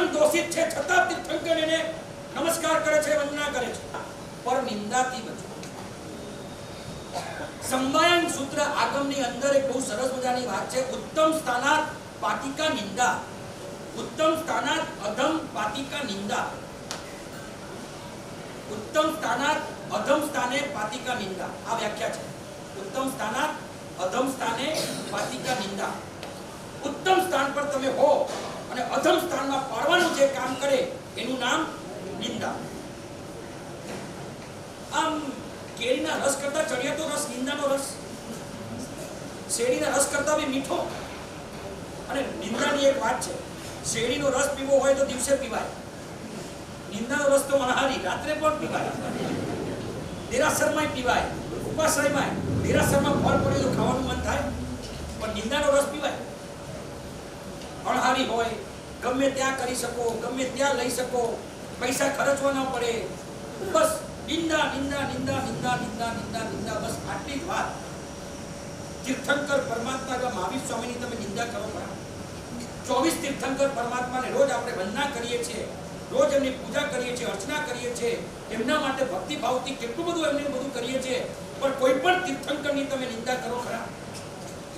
સંઘ દોષિત છે છતાં તીર્થંકર એને નમસ્કાર કરે છે, વંદના કરે છે. પર નિંદાથી બચો. સંબાયન સૂત્ર આગમની અંદર એક બહુ સરસ મજાની વાત છે. ઉત્તમ સ્થાનાત પાતિકા નિંદા, ઉત્તમ સ્થાનાત અધમ પાતિકા નિંદા, ઉત્તમ સ્થાનાત અધમ સ્થાને પાતિકા નિંદા. આ વ્યાખ્યા છે. ઉત્તમ સ્થાનાત અધમ સ્થાને પાતિકા નિંદા. ઉત્તમ સ્થાન પર તમે હો અને અધમ સ્થાનમાં પાડવાનું જે કામ કરે એનું નામ નિંદા. આમ કેરીના રસ કરતા ચડિયાતો રસ નિંદાનો રસ, શેરડીના રસ કરતા બી મીઠો. અને નિંદાની એક વાત છે, શેરડીનો રસ પીવો હોય તો દિવસે પીવાય, નિંદાનો રસ તો મનહારી રાત્રે પણ પીવાય, દેરાસરમાં પીવાય, ઉપાશ્રયમાં. દેરાસરમાં ફળ પડે તો ખાવાનું મન થાય, પણ નિંદાનો રસ પીવાય. અણહારી હોય, ગમે ત્યાં કરી શકો, ગમે ત્યાં લઈ શકો, પૈસા ખર્ચવા ન પડે, બસ નિંદા નિંદા નિંદા નિંદા નિંદા નિંદા નિંદા, બસ આટલી જ વાત. તીર્થંકર પરમાત્મા એવા મહાવીર સ્વામીની તમે નિંદા કરો ખરા? 24 તીર્થંકર પરમાત્માને રોજ આપણે વંદના કરીએ છીએ, રોજ એમની પૂજા કરીએ છીએ, અર્ચના કરીએ છીએ, એમના માટે ભક્તિભાવથી કેટલું બધું એમને બધું કરીએ છીએ, પણ કોઈ પણ તીર્થંકરની તમે નિંદા કરો ખરા?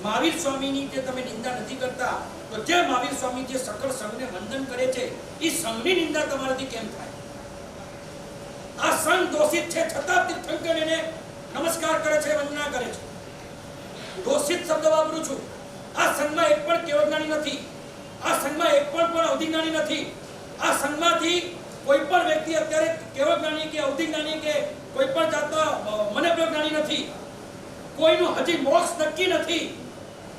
મહાવીર સ્વામીની જે તમે નિંદા નથી કરતા, તો જે મહાવીર સ્વામી જે સકળ સંઘને વંદન કરે છે એ સંઘની નિંદા તમારાથી કેમ થાય? આ સંઘ દોષિત છે છતાં તીર્થંકર એને નમસ્કાર કરે છે, વંદના કરે છે. દોષિત શબ્દ વાપરું છું. આ સંઘમાં એક પણ કેવજ્ઞાની નથી, આ સંઘમાં એક પણ અવધિજ્ઞાની નથી. આ સંઘમાંથી કોઈ પણ વ્યક્તિ અત્યારે કેવજ્ઞાની કે અવધિજ્ઞાની કે કોઈ પણ જાતનો મનોજ્ઞાની નથી. કોઈનું હજી મોક્ષ નક્કી નથી.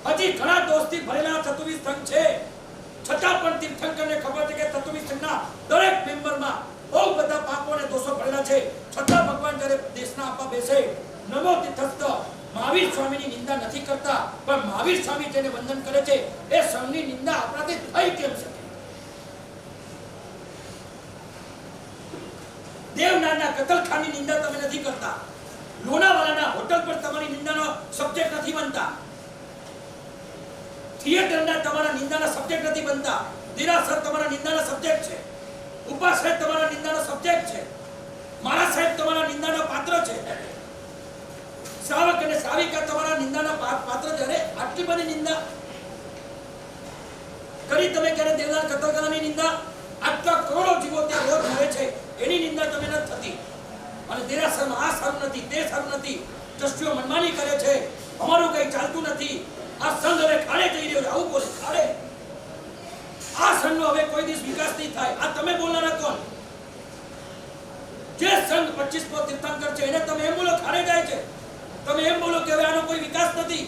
હજી ઘણા દોષથી ભરેલા 24 સંઘ છે, છતાં પણ તીર્થંકરને ખબર છે કે 24 સંઘના દરેક મેમ્બરમાં બહુ બધા પાપો અને દોષો ભરેલા છે, છતાં ભગવાન જ્યારે દેશના આપવા બેસે નમો તીર્થસ્થ મહાવીર સ્વામીની નિંદા નથી કરતા, પણ મહાવીર સ્વામી જેને વંદન કરે છે એ સંઘની નિંદા આપણાથી થઈ કેમ શકે? દેવનાના કતલખાની નિંદા તમે નથી કરતા, લોનાવાલાના હોટલ પર તમારી નિંદાનો સબ્જેક્ટ નથી બનતા, થિયેટરના તમારા નિંદાના સબ્જેક્ટ નથી બનતા, દેરાસર તમારા નિંદાના સબ્જેક્ટ છે, ઉપાશ્રય તમારા નિંદાનો સબ્જેક્ટ છે, મારા સાહેબ તમારા નિંદાનો પાત્ર છે, શ્રાવક અને શ્રાવિકા તમારા નિંદાના પાત્ર. જ્યારે આટલી બધી નિંદા કરી તમે ક્યારે દેવદાર કતલખાનાની નિંદા? આટલા કરોડો જીવો ત્યાં રોજ મરે છે, એની નિંદા તમે નથી થતી. અને દેરાસરમાં આ સારું નથી, તે સારું નથી, ટ્રસ્ટીઓ મનમાની કરે છે, અમારું કઈ ચાલતું નથી, આ સંઘ હવે ખાડે જઈ રહ્યો છે, આવું બોલે ખાડે. આ સંઘનો હવે કોઈ દિવસ વિકાસ નહીં થાય. આ તમે બોલનારા કોણ? જે સંઘ 25 તીર્થંકર છે એને તમે એમ બોલો ખાડે જાય છે, તમે એમ બોલો કે હવે આનો કોઈ વિકાસ નથી.